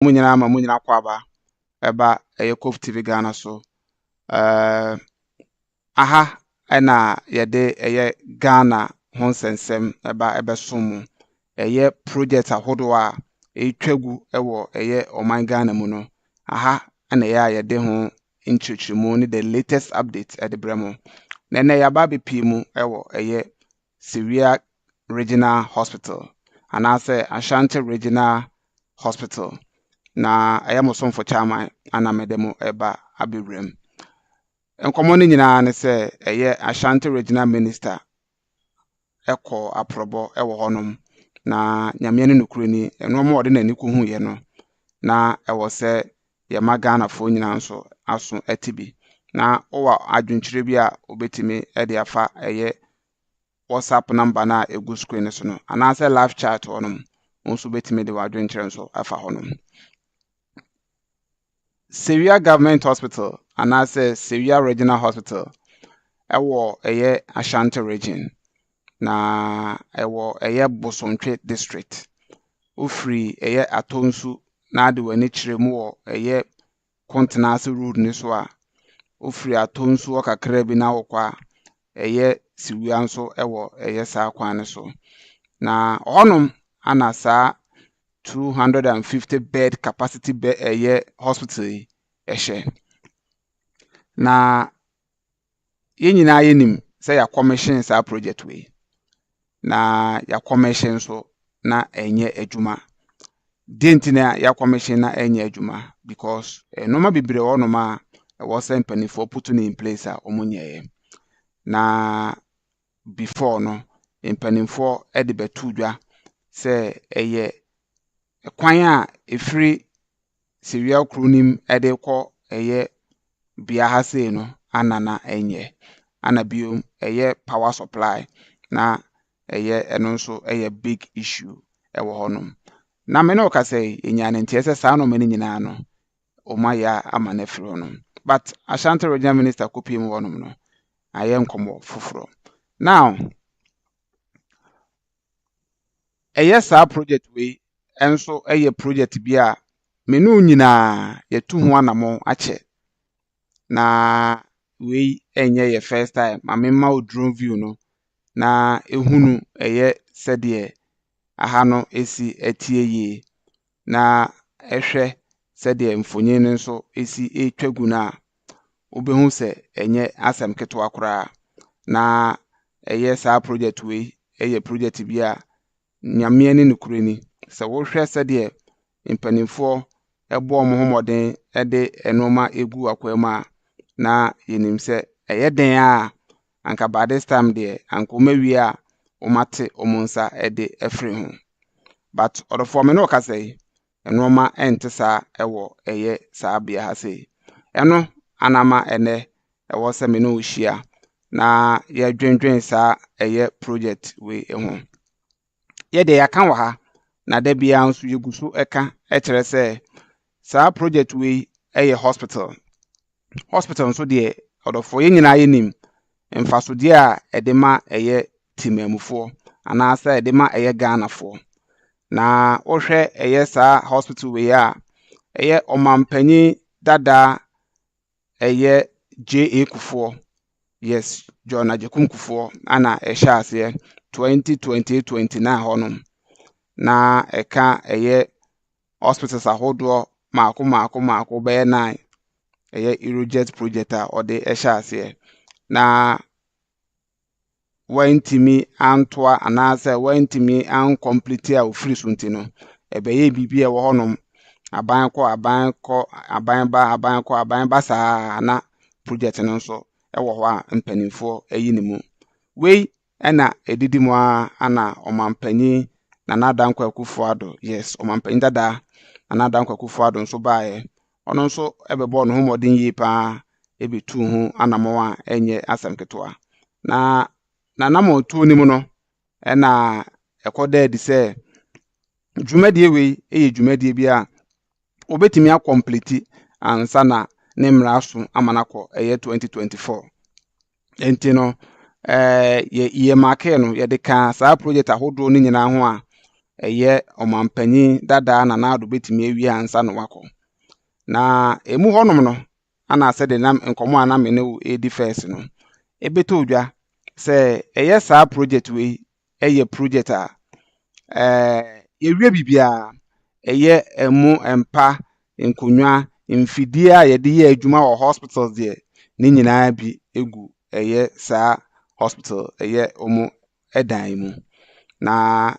munyina ma munyina kwaba eba COVTVGHANA so aha ena yede Ghana ho nsensem eba ebesom project ahodo a etwagu ewo oman Ghana mu no aha ena yede ho nchirichirimu ni the latest update at the bremo na yaba bepi mu ewo Sewua Regional Hospital anase Ashanti Regional Hospital na mosom for chairman ana medemo eba abibrem enkomo ni nyina ne se Ashanti Regional Minister eko aprobo ewo honom na nyame ne nukuri ni eno mo de nani ko hu ye no na ewo se ye magana fo nyina nso aso atibi na owa adwunkyire bi a obetimi de afa WhatsApp number na egu screen so no anase live chat honom nso betimi de wadwunkyire nso afa honom. Sewua Government Hospital anase Sewua Regional Hospital ewo Ashanti region na ewo Bosontwe district ofri Atonsu na de wani kyeremu wo Kontenase road ni so a ofri Atonsu okakra bi na wokwa Sewua nso ewo saa kwan so na honom ana saa 250 bed capacity hospital na yenyina yenim say ya commission sa project we na ya commission so na enye adwuma dentina ya commission na enye adwuma because normal bibre wonoma was mpanifo put in place a omunye na before no mpanifo e de betudwa say kwan a efiri Sewua kronim ede kɔ bia ha sei no anana enye anabiom power supply na eno nso big issue ewo honom na me no ka sei enya ne ntie saa no mani nyina no omaya ama na firi honom but Ashanti Regional Minister kopie mu honom no nkomo foforo now saa project we enso project bi a menu nyina yetu ho anamo ache na we enye ye first time amemma o drone view no na ehunu sede aha no esi etie yi na ehwe sede mfonyin nso esi etwagu na obehu se enye asem keto akora na saa project we project bi a nyame ne nukuri ni se wo hwe sede mpanimfo ebo mo homoden de enoma egu akwama na yenim se den a anka by this time de anka omawi a omate omonsa de efre ho but odofo me no ka say enoma ente sa ewo sa bia ha say eno anama ene ewo se me no hia na ye dwendwen sa project we ho ye de yakan wa ha na da bia nso yeguso eka kire se sa project we hospital nso de odofo ye nyina yenim mfaso de a edema timamufo anasa edema Ghana fo na ohwe sa hospital we a omampanyi dada JA Kufo yes John Ajekum Kufo ana ase 2029 honom na eka hospitals ahodo mako be 9 Eurojet project a ode ase na wantimi antoa anasa wantimi an complete a ofiri sunti no ebeye bibia wo honom aban ba saa na project no nso ewo ho a mpanimfo ayinimu we na edidimu ana omampanyi na nadankwa Akufo Addo yes omampanyi dada nadankwa Akufo Addo nso baaye ono nso ebebo no homodin yi pa ebetu hu anamo a enye asamketoa na namo tu ni mu no na ekoda di se dwumadie we dwumadie bia obetimi complete ansa na ne mraso amanakọ 2024 enti no ye make no ye de ka sa project ahodo ni nyina ho a ɛyɛ ɔmampanyin dada na Addo betumi awie ansa no wakɔ na emu hɔnom no ana sɛ de nam nkɔmɔ a na me ne wo edi first no ebeto odwa sɛ ɛyɛ saa project we ɛyɛ project a yɛwie bibia ɛyɛ emu empa nkonwa mfidie a yɛde yɛ adwuma wɔ hospitals deɛ ne nyinaa bi egu ɛyɛ saa hospital ɛyɛ ɔmo ɛdan mu na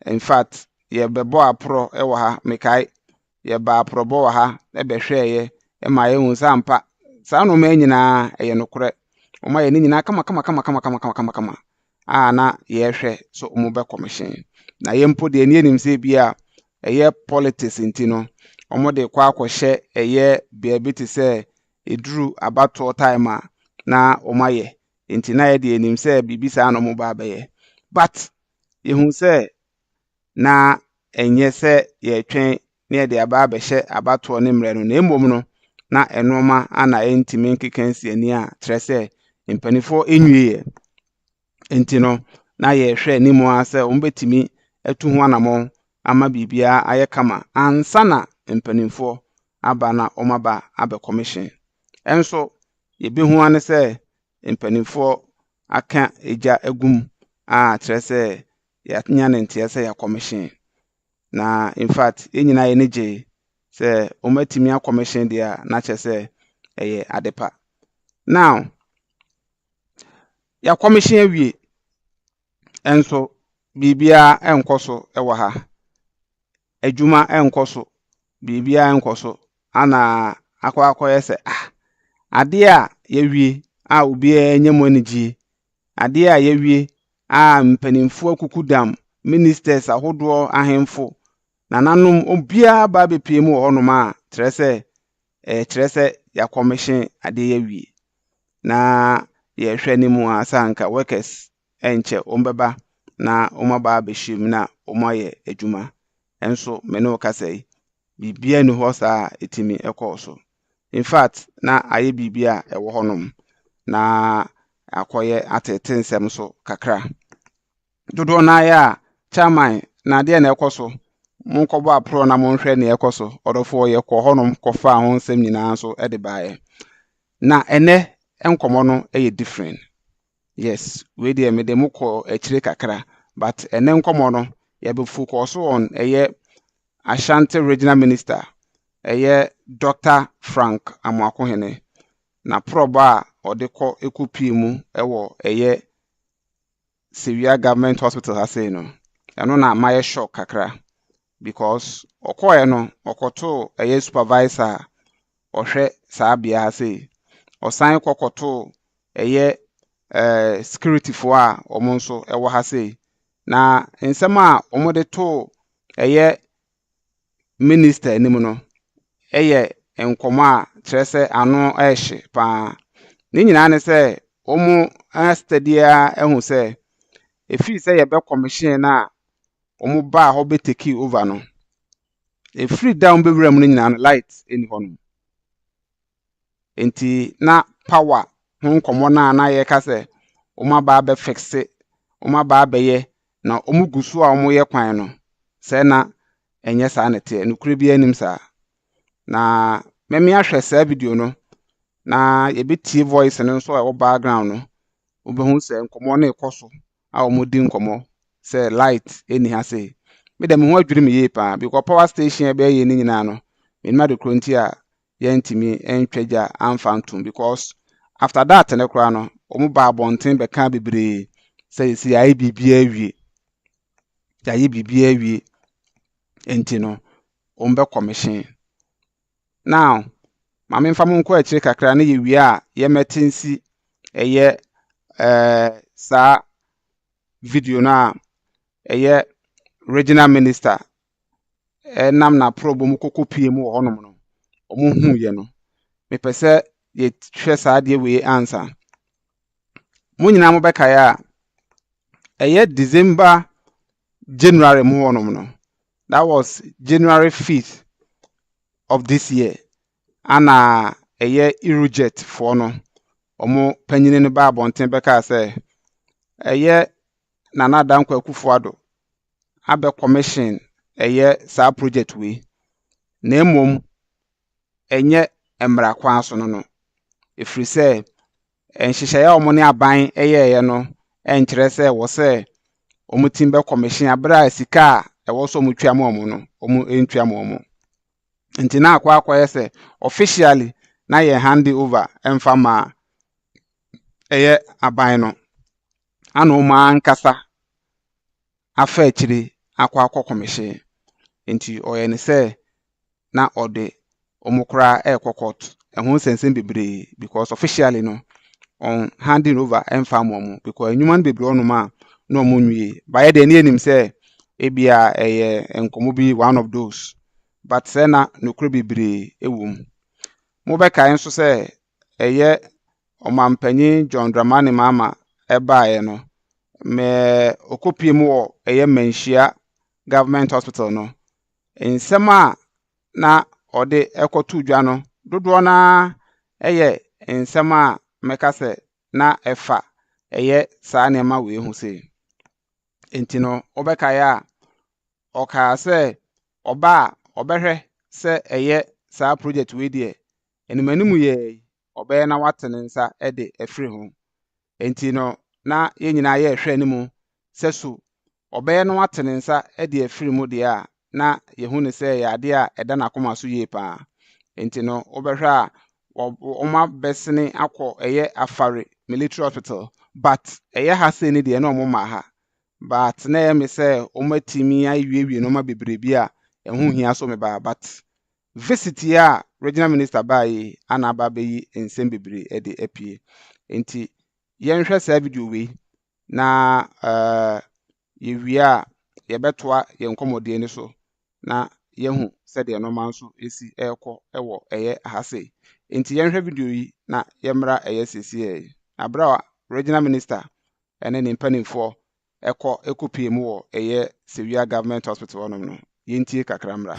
in fact yɛbɛbɔ aprɔ ɛwɔ ha mekai yɛba aprɔbɔ wɔ ha ɛbɛhwɛɛyɛ ɛma yɛhu sɛ ampa saa no ma nyinaa ɛyɛ nokorɛ ɔma yɛ ne nyinaa kama a na yɛhwɛ so ɔmo bɛ commission na yɛmpo deɛ ne nim sɛ bi a ɛyɛ politics nti no ɔmo de kɔ akɔhyɛ ɛyɛ baabi te sɛ eduru abatoɔ time a na ɔmo ayɛ nti na yɛ deɛ nim sɛ bibi saa na ɔmo ba abɛyɛ but yɛhu sɛ na ɛnyɛ sɛ yɛtwɛn ne yɛde aba abɛhyɛ abatoɔ ne mmerɛ no na mmom no na ɛnoma ana ɛntimi nkeka nsiani a kyerɛ sɛ mpanifo enwie nti no na yɛhwɛ anim a sɛ ɔmo betumi atu ho anamɔ ama bibia ayɛ kama ansa na mpanifo aba na ɔmo aba abɛ commission ɛnso yɛbehu ane sɛ mpanifo aka egya agum a kyerɛ sɛ yɛanya ne nteɛ sɛ yɛ commission na in fact nyina yɛ ne gye sɛ ɔmo atumi a commission deɛ na kyerɛ sɛ ɛyɛ adepa now ya commission awie enso bibia enkɔ so ɛwɔ ha adwuma enkɔ so bibia enkɔ so ana akɔyɛ sɛ ade a yɛwie a obi enyem anigye ade a yɛwie a mpanimfo akuku dam ministers ahodoɔ ahemfo na nanom obia ba bepie mu wɔ hɔnom a kyerɛ sɛ ya commission ade yɛwie na yɛhwɛ ne mu a sanka workers enche ombeba na omaba abɛhyim na omayɛ adwuma enso me ne okasai bibia ni hɔ saa etimi ɛkɔ so in fact na ayɛ bibia ɛwɔ hɔnom na akɔyɛ atete nsɛm so kakra dodo na ya chairman na de na ɛkɔ so monkɔbɔ apro na monhwɛ ne ɛkɔ so ɔdɔfo yɛ kɔ hɔnom kɔfa ho nsɛm nyinaa so ɛde baeɛ na ɛnɛ enkomo no ɛyɛ different yes we dey me dem kɔ akyire kakra but ene nkomo no ye be focus on ɛyɛ Ashanti regional minister ɛyɛ Dr. Frank Amoakohene na proba ɔde kɔ ekopi mu ɛwɔ ɛyɛ Sewua government hospital ha sei no ɛno na my shock kakra because ɔkɔɛ no ɔkɔto ɛyɛ supervisor ɔhwɛ saa bia ha sei ɔsan kɔkɔto ɛyɛ security fo a ɔmo nso ɛwɔ ha sei na nsɛm a ɔmo de to ɛyɛ minister anim no ɛyɛ nkɔmɔ a kyerɛ sɛ ano ɛhye paa ne nyinaa ne sɛ ɔmo astadia ɛhu sɛ efi sɛ yɛbɛ commission na ɔmo ba hɔ be take over no efiri down be wura mu no nyinaa no light eni hɔ no enti na power ho nkɔmɔ na yɛ ka sɛ ɔmo ba abɛ fixe ɔmo ba abɛyɛ na ɔmo gusu a ɔmo yɛ kwan no sɛ na ɛnyɛ saa ne te nukuri bi anim saa na mɛmi ahwɛ saa video no na yɛbɛtie voice no nso a ɛwɔ background no wobɛhu sɛ nkɔmɔ no ɛkɔ so a ɔmo di nkɔmɔ sɛ light eni ha sei me dem ho adwiri me yie paa because power station ɛbɛyɛ ne nyinaa no menima de kronti a yɛntimi ɛntwagya amfa ntom because after that ne kora no ɔmo ba abɔnten bɛka bebree sɛ yɛsi ayɛ bibia awie enti no ɔmo bɛ commission now maame mfa mo nkɔ akyire kakra na yɛwie a yɛmɛtensi ɛyɛ saa video na ɛyɛ regional minister nam na probo mu kokopie mu wɔ hɔnom no ɔmo hu yɛ no mepɛ sɛ yɛhwɛ saa deɛ wei ansa mo nyinaa mo bɛkae a ɛyɛ December January mu hɔnom no that was January 5th of this year ana ɛyɛ Eurojet for no ɔmo panyine no ba abɔnten bɛka sɛ ɛyɛ Nana Dankwa Akufo Addo abe commission sa project we na emom enye emra kwan so no efiri se enhyehyɛ ya omo ne aban ye no enkyerɛ se wo se omo tim be commission abra sika wo so omo twam omo no omo entwam omo nti na akwa se officially na ye hand over emfa ma aban no ana omo ankasa afa akire akwa commission nti oye ne se na ode omukra court ehun sense bebre because officially no on handing over emfa because human bebre onuma no omunwie baye de ne enim se ebia enkomo bi one of those but say na nokro bebre ewum mo be kai nso se omampanyi John Dramani Mama ebaaye no me okopie mu Manhyia government hospital no nsema na ode ekotu dwa no dodo na nsema meka se na efa saa nema we hu se enti no obeka ya oka se oba obehwe se saa project we de enimanimu ye obe na watene nsa de afiri ho enti no na yenyina ye hwe animu se so obe na watene nsa de afiri mu de a na yehu ne se ya ade a eda na koma so ye pa enti no obehwe a oma besene akọ afare military hospital but ha se ne de na omoma ha but na me se omatimi ayewie no ma bebre a ehu hia so me ba but visit ya regional minister bayi ana ba beyi ensem bebre de apie enti yenhwe sa video we na yewia ye betoa ye nkomode ni so na yehu se de no manso esi ekọ ewo ahase enti yenhwe video yi na yemra sesi abra regional minister ene ne mpanimfo ekopie mu wo Sewua government hospital onom no yentie kakramra.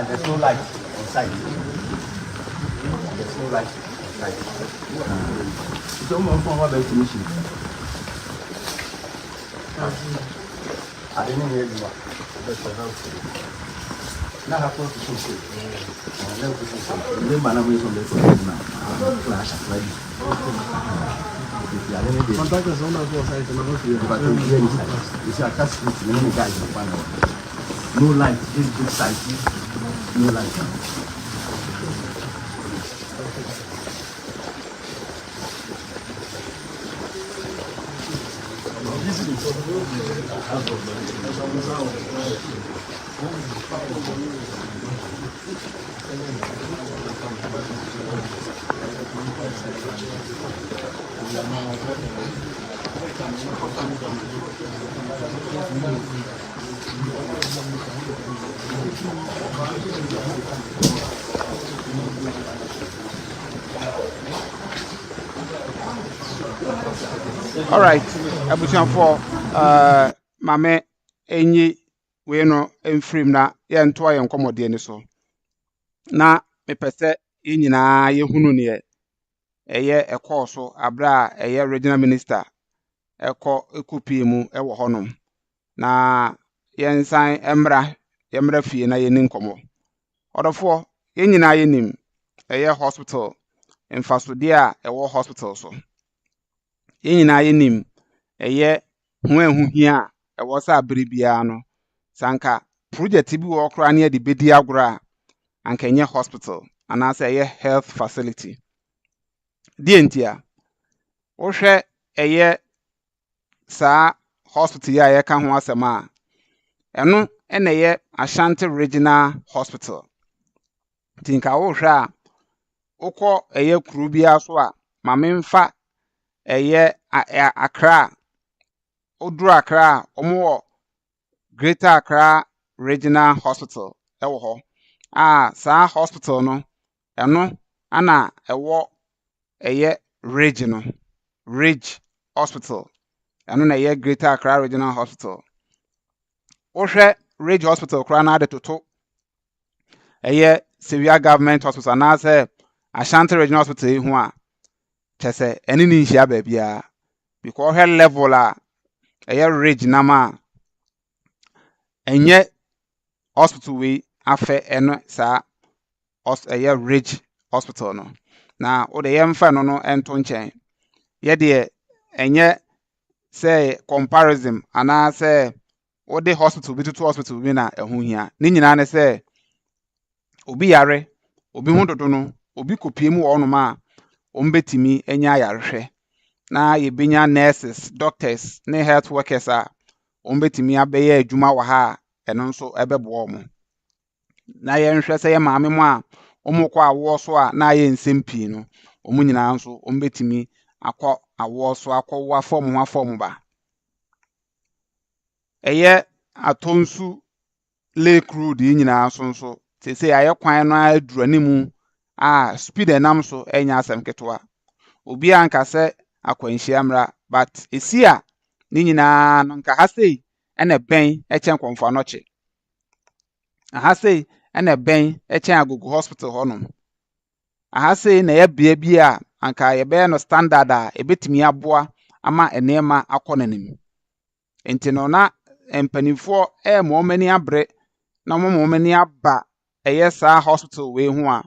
There's no light on site. There's no light on site. It's almost from what they're finishing. I didn't hear you. That's the house. Now I put the shoe. Remember, I'm away from the now. Flash and ready. Contact us on the site and I'm not here. But you see, I can't speak to many guys in the panel. no light. This big site, no light. All right, abusuafo mame enyi we no emfrim na ye nto aye nkomode ni so na mepese nyina ye hunu ne eye ekọ so abra eye regional minister ekọ ekupi mu ewo honom na yensan emra fie na ye ni nkomo odofo ye nyina ye nim eye hospital mfasode a ewo hospital so ye nyina ye nim eye ho ehuhia ewo sa abribia no sanka project bi wo kra na de bedi agora anka enye hospital anase eye health facility dientia wo hwe eye sa hospital ya ye ka ho asema eno ene ye Ashanti Regional Hospital tinka wo hwe a ukọ eye kuru bia so a mamemfa eye Accra oduru Accra omo Greater Accra Regional Hospital ewo ho sa hospital no eno ana ewo eye regional Ridge Hospital eno na eye Greater Accra Regional Hospital ohwe Ridge Hospital kra na de Tutu eye Sewua Government Hospital na say Ashanti Regional Hospital ihu a chese eni ni nhia ba bia because he level a eye Ridge na ma enye hospital we afe eno sa eye Ridge Hospital no na o de yemfa no no ento nchen ye de enye say comparison ana say o de hospital bi to hospital bi na ehu hia ni nyina ne say obi yare obi hu dodo no obi kopie mu wo no ma ombetimi enya yarehwe na ye benya nurses doctors ne health workers a ombetimi abeye adwuma wa ha eno nso ebebo mo na ye nhwe say ye maame mu a omukọ awo so a na ye nsempii no omu nyina nso ombetimi akọ awo so akọ wa form ba eye atonsu Lake Road nyina nso sese aye kwan no aduru animu speed enam so enya asem ketwa obi anka se akwanhia mra but esi a ni nyina no nka ha sei ene ben echen kwomfa no che ha sei ene ben echen agogo hospital honom ha sei na ye bia bia anka ye be no standard a ebetimi aboa ama enema akonanim enti no na empanifo mo mani abre na mo mani aba eye sa hospital we hu a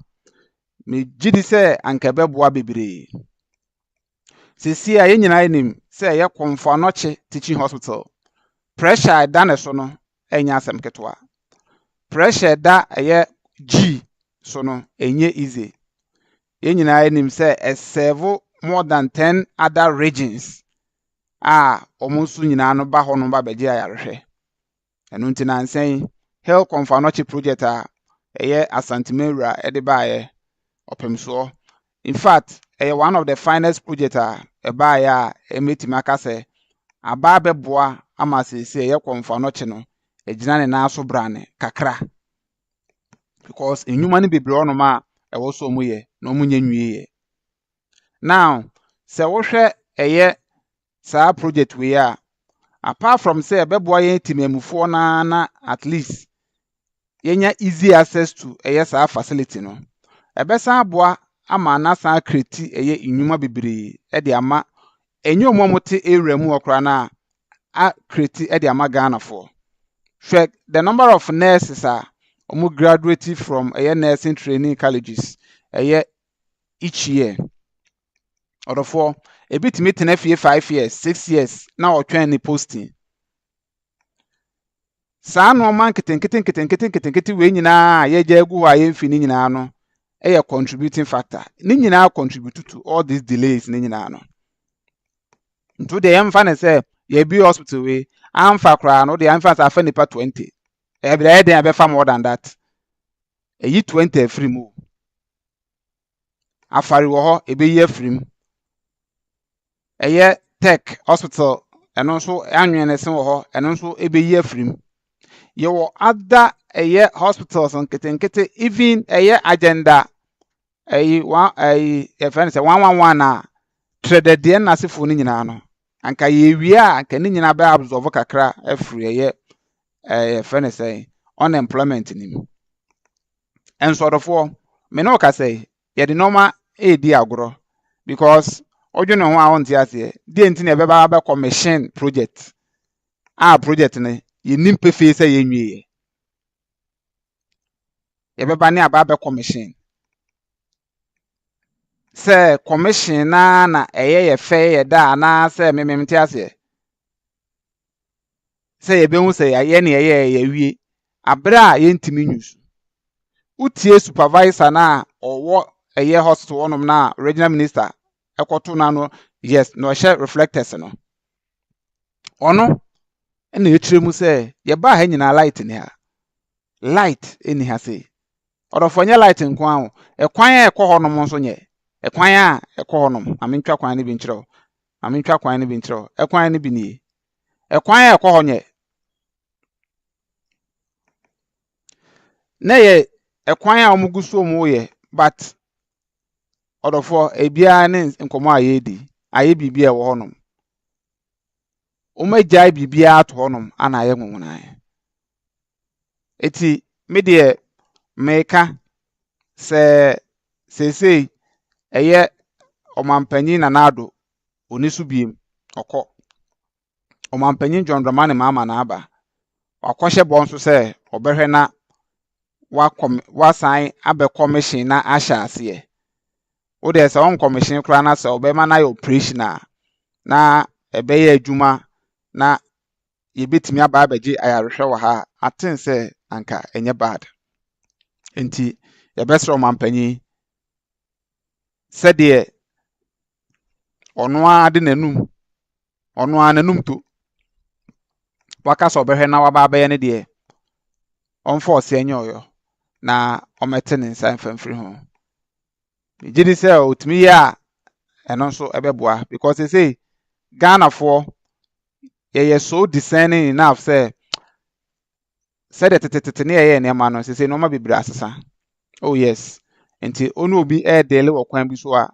me gidi se anka beboa bebre sisi a yenyina enim se ye kwomfa no che teaching hospital pressure da ne so no enya asem ketwa pressure da eye G so no enye easy yenyina enim se serve more than 10 other regions omonsu nyina no ba ho no ba beje ayarehwe enu ntina nsen health conference project eye Asanteman ede baaye opemso in fact one of the finest project baaye emetima aka se aba beboa ama sese eye conference no ejina ne na so brane kakra because enyuma ne bebre onoma ewo so omuye na omunye nwie now se wo hwe eye sa project we apart from say beboa ye timemufo na at least yenya easy access to eye sa facility no ebesa aboa ama na sa create eye inwuma bebre de ama enyo momote area mu okra na create de ama Ghana for the number of nurses omu graduate from eye nursing training colleges eye each year odofo ebitimi tena fie 5 years 6 years na otwen ni posting saa no man kete we nyina ye jagu ha ye mfini nyina no a contributing factor ni nyina contribute to all these delays ni nyina no nto de yemfa ne say ye bi hospital we amfa kra no de amfa sa afa nipa 20 e be dey den abefa more than that eyi 20 free mu afari wo ho ebe yi free mu eye tech hospital eno nso anwene sen wo ho eno nso ebe yi free mu ye wo other eye hospitals nkete even eye agenda ye friend say 111 na tredede na sefo ni nyina no anka ye wi a anka ni nyina ba absorb kakra afri eye friend say unemployment ni ensodofo me no ka say ye de normal edi agro because odwene ho a wonte ase die enti na beba ba commission project project ne ye nimpe fe say ye nwie ye beba ne aba commission se commission na ye fe ye da na se mememte ase se ye behu se ye ne ye wie abra ye ntimi news utie supervisor na owo eye hospital onom na regional minister ekoto na no yes no share reflectors no ono na etremu se ye ba ha nyina light ni ha light eni ha se odofo nye light nko aho ekwan a ekọ honom nso nye ekwan a ekọ honom amintwa kwan ne bi nkyerɛw amintwa kwan ne bi nkyerɛw ekwan ne bi nie ekwan a ekọ ho nye na ye ekwan a omuguso mu ye but odofo ebia ne nkomo aye di aye bibia wo honom umejai bibia ato honom ana aye nwonwona eti me de meka se sesei eye omampanyin na Addo onisu biem okọ omampanyin John Dramani mama na aba akwahye bonso se obehwe na wa sign abe commission na asha ase wo de se on commission kra na se obema na operation na ebeye adwuma na yebetimi aba abeji ayarehwe wa ha aten se anka enye bad enti yebesro mampanyin se de ono a de nanum ono a nanum to waka so behwe na waba abaye ne de on force enye oyo na omete ne nsa mfamfiri ho jidi se otimi ya eno nso ebeboa because they say Ghana for ye so discerning enough say said that ne ye ne ma no say no ma bibira asesa oh yes enti onu obi dele wo kwan bi so a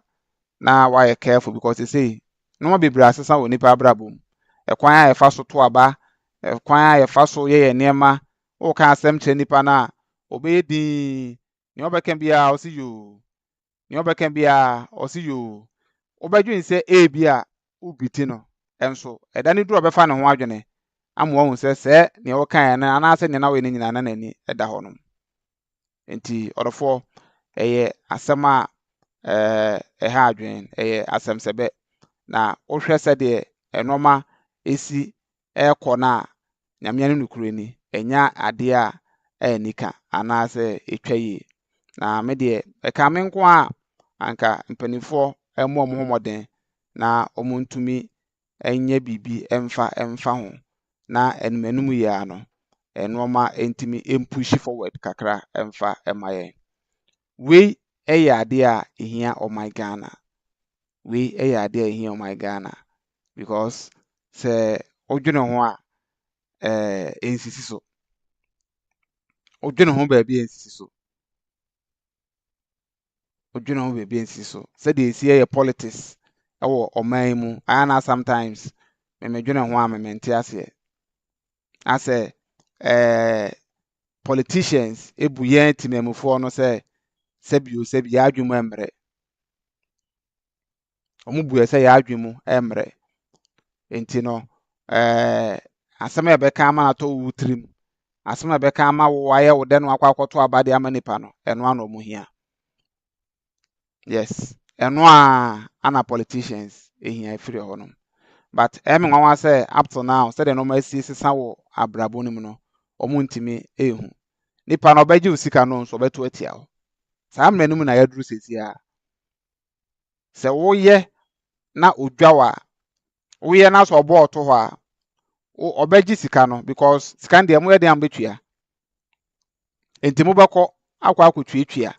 na why careful because they say no ma bibira asesa wo nipa abrabom ekwan a efa so to aba ekwan a efa so ye ne ma o ka asem che nipa na obedi ni obeken bia o si you ni obeken bia o si you obedwin se bia ubiti no enso edani duro befa ne ho adwene amwo hu se ne wo kan na anase ne na we ne nyina na nani eda ho no enti odofo eye asema ha adwen eye asem sebe na ohwe se de enoma esi ekọ na nyamya ne nukure ni enya ade a enika anase etwaye na me de eka me nko a anka mpanifo emo mo homoden na omuntumi enye bibi emfa ho na enmanum ya no enoma entimi empush forward kakra emfa emaye we eya ade a ehia oh my Ghana we eya ade a ehia oh my Ghana because se odwene ho a ensisi so odwene ho ba bia ensisi so odwene ho ba bia ensisi so se de esi ye politics ewo oman mu ana sometimes me dwene ho a me mente ase politicians ebuye timemufo no se sebi ya adwumu emre omubuye se ya adwumu emre enti no asem ya beka ama na to wutrim asem ya beka ama wo aye wo de no akwakoto abade ama nipa no eno ana omuhia yes eno ana politicians ehia efiri ho no but emi nwa say up to now say the normal sisa wo abrabo nim no omo ntimi ehu nipa na obeji usika no so beto atia ho saa mre no mu na yaduru sesi a se woye na odwawa woye na so obo oto ho a obeji sika no because sika ndie mo yede am betua enti mo beko akwa akotwetwea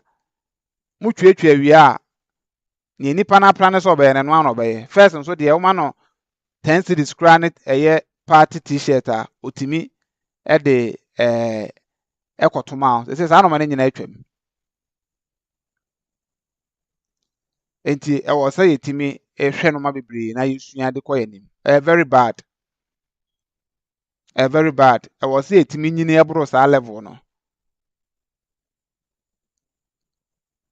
mo twetwea wi a ni nipa na plan so be ne no ano be first nso de wo ma no 10 cedis granite eye party t-shirt a otimi e de ekotoma se saa no ma ne nyina atwam enti e wo say yetimi ehwe no ma bebre na yesua de koyanim very bad very bad e wo say yetimi nyini ebro saa level no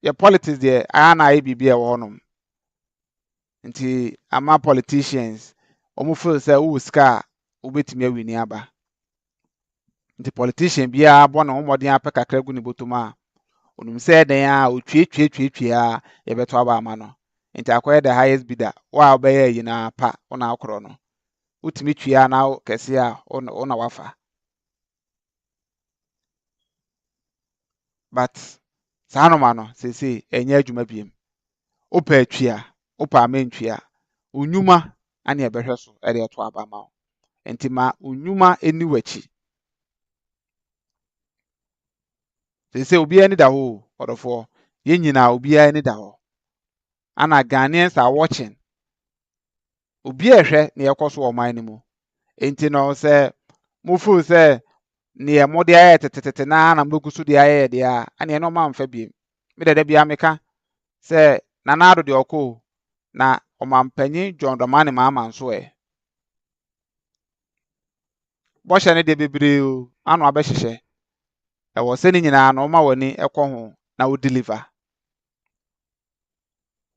ye politics de ana aye bibia e wo no nti ama politicians omo feel say wo ska obetimi awini aba nti politician bia abo na homodin apeka kragu ni botoma onum say den a otwetwetwetwe a ye beto aba ama no nti akoye the highest bidder wa obeye yina pa ona akoro no utimi twia na kese a ona wafa but saa ma no sese enye adwuma biem opa twia opa amantwia onyuma ane ebehwe so ere eto aba ma nti ma onyuma eni wachi sese obi ani da ho odofo ye nyina obi ani da ho ana Ghanaians are watching obi ehwe na yekoso o man ni mu enti no se mo fu se ne emode aye tetetete na mbegusu de aye de a ane no ma mfa biem me dede bia meka se na Addo de okọ na omampanyi John Dramani ma amanso bo hye ne de bebre o ano abehye e wo se ni nyina na oma wani ekọ ho na wo deliver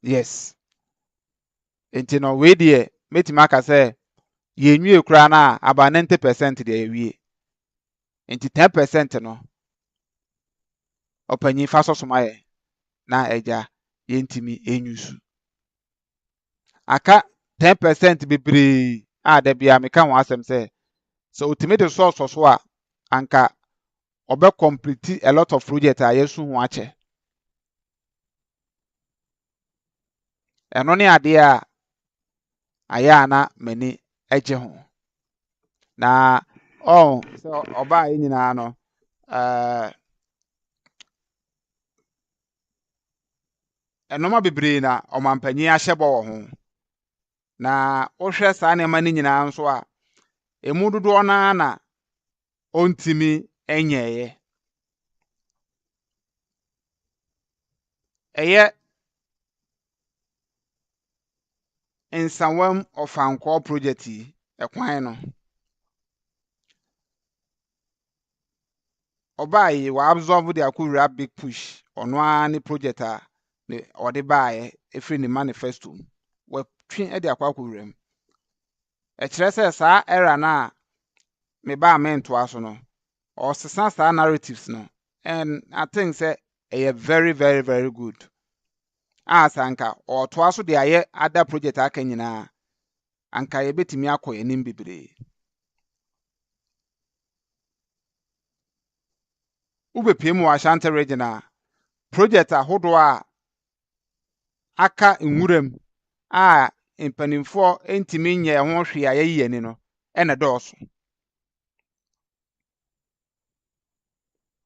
yes enti no we de metima aka se ye nwie kura na aba 90% de ewie enti 10% no opanyi fa so somaye na eja ye ntimi enyusu aka 10% bebre a da bia meka ho asem se so ultimate de so a anka obe complete a lot of project a yesu ho ache eno ne ade a aya na mani eje ho na so oba yi nyina no enoma bebre na omampanyi ahyebo wo ho na ohwe saa ne ma ne nyina nso a emu dodo na ontimi enyeye eye nsawam of anko project ekwan no oba yi wa absorb the akura big push ono ani project a ne ode baaye efri ni manifesto we twi e de akwa m e kire se saa era na me ba mento aso no or sesa saa narratives no and I think say e very very very good asanka or to aso de aye other project aka nyina anka ye betimi akoye nim bebre ubepiem wa Ashanti region project ahodo a aka nwuram a mpanimfo entimi nye ho hwe a yeyi ani no ene dɔɔso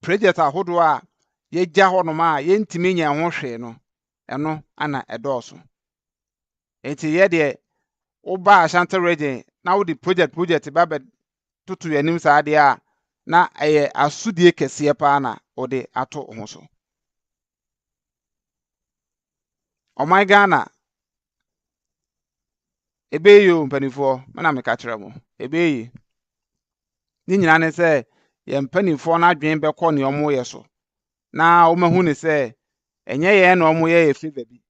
project ahodo a yegya honom a yentimi nye ho hwe no eno ana ɛdɔɔso enti ye de oba Ashanti region na wo di project ba tutu yanim saade a na eye asudie kese pa na wo de ato ho so Oman Ghana ebeyo mpanimfo mana meka kire mo ebeyi ni nyina ne se ye mpanimfo na adwen bekọ ne omo ye so na wo mahu ne se enye ye na omo ye favor bi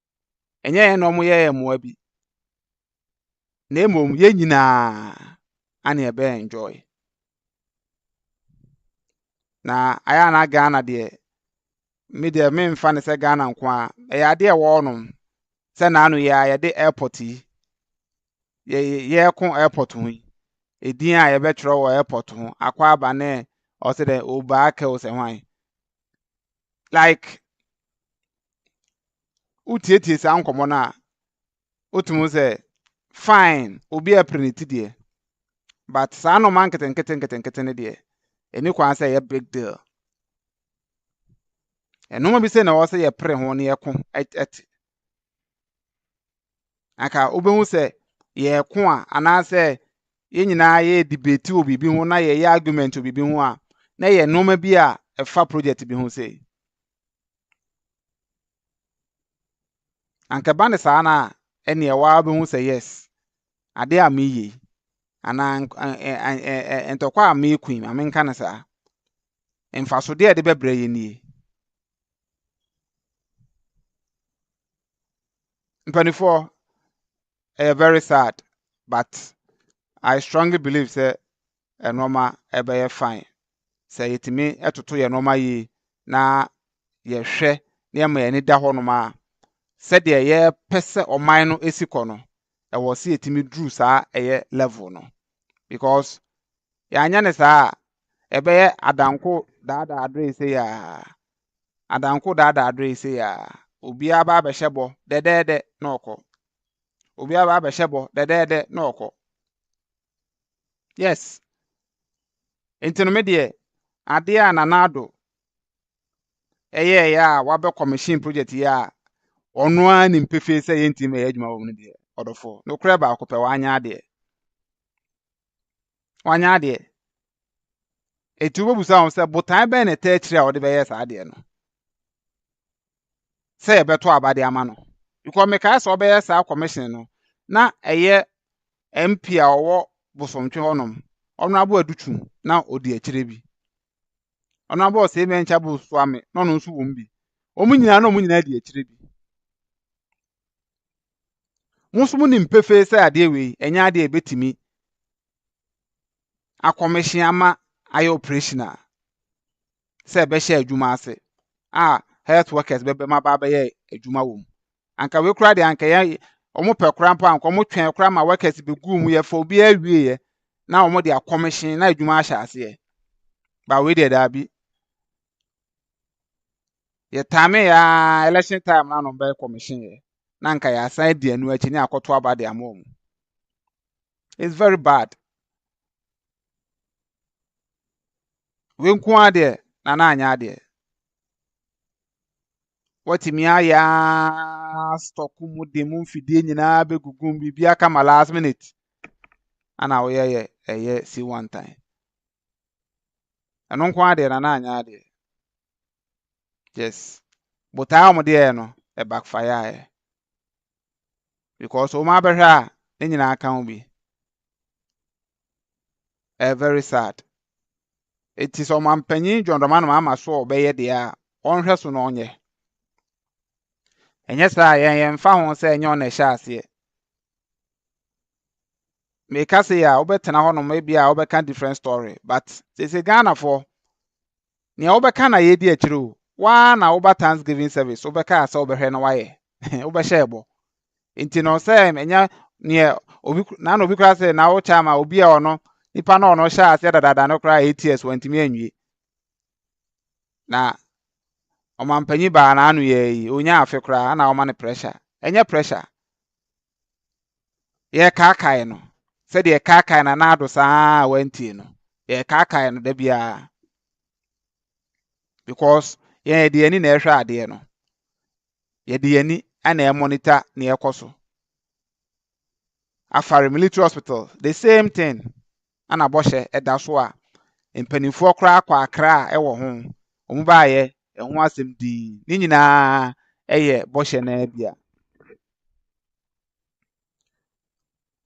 enye ye na omo ye moa bi na emom ye nyina ane ebe enjoy na aya na Ghana de me de me mfa ne se Ghana nko a ya de wo no se na anu ya de airport yi ye ko airport ho edin a ye betro wo airport ho akwa aba ne or say the obaka or say why. Like utieti sa nkomo na otumu say fine obi a preniti de but sa no man keten ne de eni kwan say a big deal eno ma bi say na wo say ye pre ho ne ye ko et aka obehu say ye ko a ana say ye nyina ye debate obi bi ho na ye argument obi bi ho a na ye no ma bi a efa project bi ho say anka ba ne sa na ene ye wa obehu say yes ade a me yi ana entokwa a me queen a me nka ne sa emfaso de bebre ye nie mpanifo very sad but I strongly believe say enoma ebe fine say yetimi etoto ye noma yi na ye hwe na ma ye ni da ho no ma said ye pese oman no esiko no e wo se yetimi dru sa eye level no because ya anya ne sa ebe adanko dada adre say ya adanko dada adre say ya obi aba be hyebo dedede na okọ obi aba be hyebo dedede na okọ yes enti no me de ade a na Addo eye ya wabe commission project ya ono a ni mpefe say yenti me adwuma wo no de odofo no kra ba akopɛ wanya ade etu bobusa ho say botan be na taachire a wo de be yes ade no say e beto abade ama no because me kai so be yes commission no na eye MP a owo bosomtwe honom ono abo adutu na odi akire bi ono abo Osei mencha bo Suame no no nso wo mbi omunyina na omunyina di akire bi musumu ni mpefe say ade we enya ade ebetimi a commission ama aye operational say be share adwuma ase health workers be ma ba ye adwuma wo anka we kura de anka ye omo pe kura mpa anka omo twen kura ma workers be gu mu ye fa obi awie ye na omo de a commission na adwuma ahya ase ye ba we de da bi ye time ya election time na no be commission ye na anka ya assign de anu achi ni akoto abade amom. It's very bad. We nko ade na anya ade watimi aya stock mu de mu mfidie nyina begugum bibia kama last minute ana wo ye see one time eno nko ade na anya ade yes but am de no e backfire because o ma behwe a ne nyina aka ho bi very sad. It is o man panyin John ma so obeye de a onhwe so no onye enye sa yen fa ho se enye ona hye ase me ka se ya obetena ho no maybe a obeka different story but say Ghana for ne obeka na ye di akire o wa na oba Thanksgiving service obeka asa obehwe na waye obehye ebo nti no se enya ne obi na obi kra se na wo chama obi a ono nipa na ono hye ase dadada no kra ATS wantimi anwie na omampanyi ba na anu ye onya afe kra na oma ne pressure enye pressure ye kaakai no se de kaakai na Addo saa wantie no ye kaakai no da bia because ye de ani na ehwe ade no ye de ani ana e monitor na ye koso afare military hospital the same thing ana boshe eda so a empanifo kra akwa akra e wo ho omu ba ye eho asem di ni nyina eye boshe na bia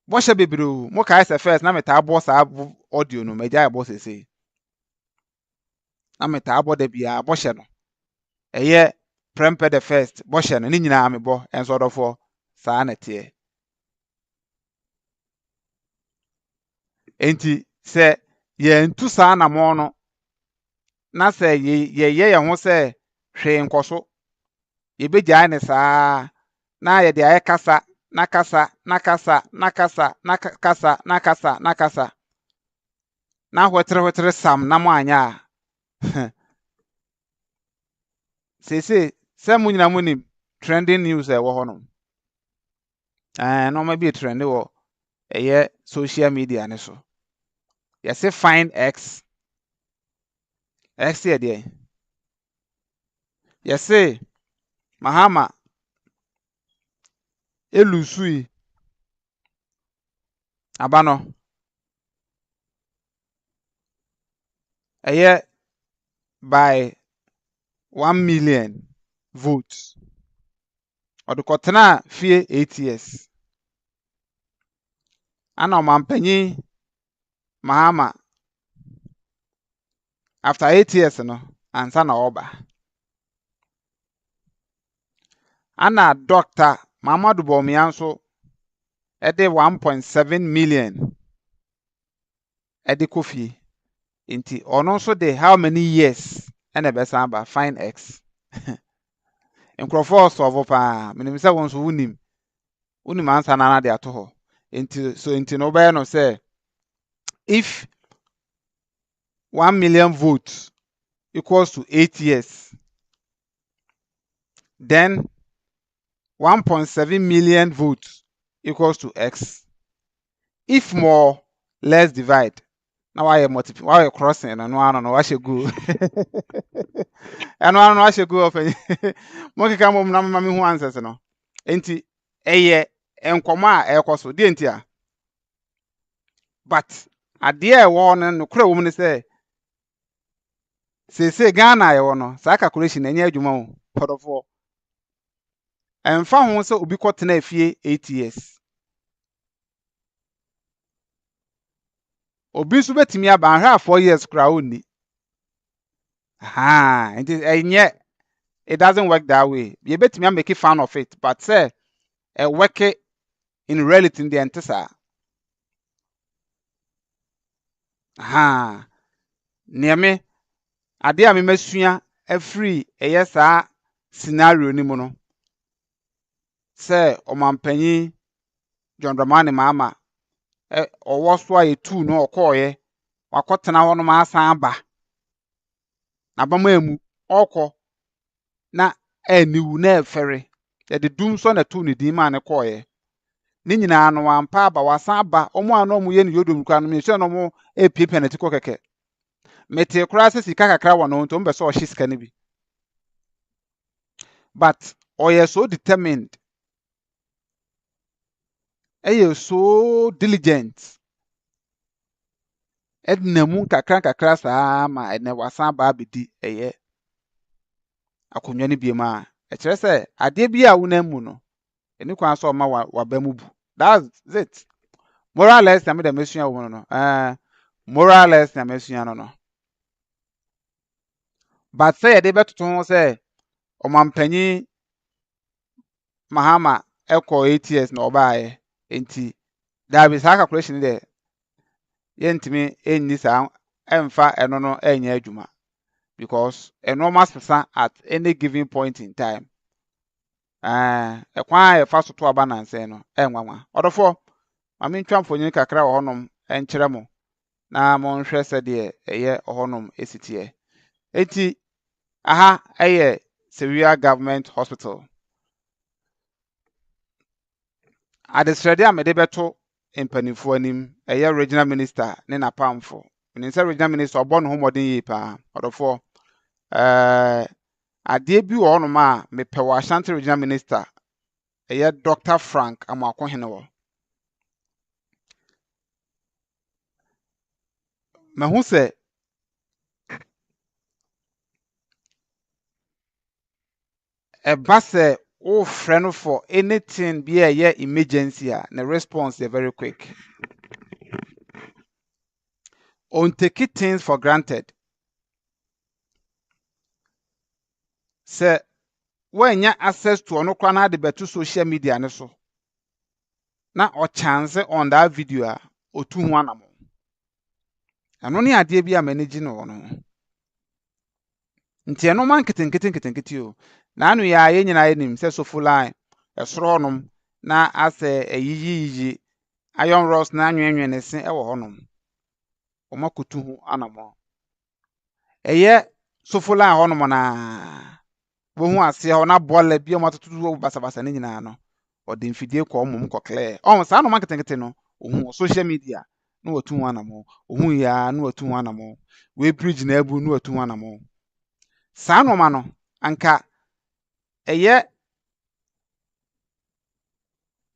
boshe bebru mo kai se first na meta boss audio no meja e boss say na meta aboda bia boshe no eye Prempeh the first boshe no ni nyina amebo enso odofo saa na tie enti se ye ntu saa na mo no na se ye ho se hwe nkoso ye begya ne saa na ye de aye kasa na kasa na kasa na kasa na kasa na hwetere sam na mo anya Say mo nyina mo nim trending news e wo ho no. No ma be trend wo social media ne so. You say find X. X here there. You say Mahama elusui abano. By 1 million votes. Or the kotena fie 8 years. Ana mampanyi Mahama after 8 years no ansa na oba. Ana doctor Mamadu Bawumia nso ede 1.7 million ede kofi. Inti ono nso de how many years ene besa aba fine X. Nkrofo solve pa menim se won so wunim ansa na de ato ho. Inti no be no say if 1 million votes equals to 8 years, then 1.7 million votes equals to X. If more, let's divide. Now I multiply. Why you crossing? And no, I should go. And I should go. Monkey come home. Mami who answers no. Enti enkoma ekoso di entia. But adie one no kura woman say Ghana ye no. Sa calculation enye adwuma o. Podofo. Emfa ho se obi kwotena afie 8 years. Obi so betimi aba anhwa 4 years kura onni. It doesn't work that way. You betimi make fun of it, but say work in reality in the entesa. Niame ade a me masua afri saa scenario ni mu no. Say omampanyi John Dramani Mahama owo so aye 2 no okoye wakotena wono ma asan ba na bama emu okọ na aniwu na efere de dum so na tu ne din ma ne koye ni nyina no wampa aba wasan ba omo ano mu ye ne yodom kra no me hye no mo epiepe na tiko keke mete kra se sika kakra wono nto mbe so o hye sika ne bi but oye so determined so diligent ednamu kakra saa ma ene wasan ba abedi akonwa ne biema kire se ade bi a wona mu no eni kwan so ma waba mu bu. That's it. Moral less na me da mesua wo no moral less na mesua no but say de betoto ho say omampanyi Mahama eko 8 years na obaaye enti da bi sa calculation de yentimi enni sa emfa eno no enya adwuma because enormous person at any given point in time ekwan fa so to aba nanse no enwanwa odofo mame ntwa mfonyin kakra wo honom enkyere mo na mo nhwe se de honom esitie enti aha Sewua Government Hospital adesrede a mede beto empanifo anim regional minister ne na pamfo menim se regional minister obo no homodin yi pa odofo ade bi wo no ma mepɛ wo Ashanti regional minister Dr. Frank Amakohene wo mahu se eba se o frɛ for anything be emergency the response is very quick. On take things for granted. Say when you access to ono kwa na de betu social media ne so na o chance on that video otu ho anamo ano ne ade bi a manage no no nti eno man kete o na anu ya ye nyina yenim se sofo line esoro honom na ase eyiyi iron rods na anwenwen ne se e wo honom o makotu ho anamo eye sofola ho no na wo hu ase ho na bolle bi o matoto basabasa ne nyina no odi mfidie ko omum ko clear on sa no marketing no ohu social media no watu wana mo ohu ya no watu wana mo we bridge na ebu no watu wana mo sa no ma no anka eye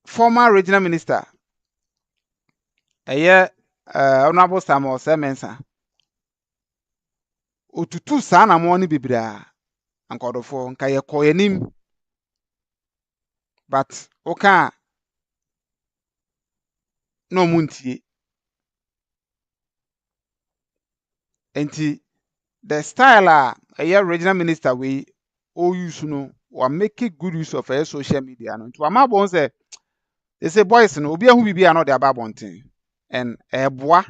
former regional minister eye honorable Samuel Semensa otutu sa na mo ni bibira anka odofo nka ye koyanim but oka no muntie enti the style a regional minister we all use no wa make good use of social media no to ama bon say they say boys no obi ahu bibia no de aba bonten and eboa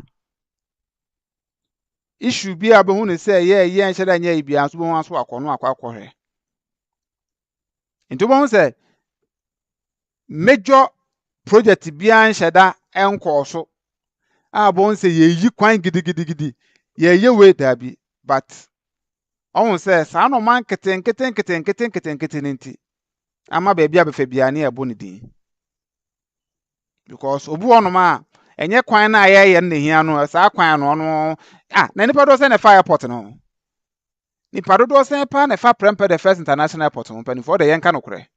issue bi abehu ne say ye enhyeda nya ibia so bon aso akono akwakohwe nti bon say major project bia enhyeda enko so a bon say ye yi kwan gidigidi ye we dabi but on say sa no man keten nti ama ba bia befa bia ne ebo ne din because obu ono ma enye kwan na ye ne hia no sa kwan no no na nipa do say na fire airport no nipa do say pa na fa Prempeh the first international airport no pani for the yenka no kure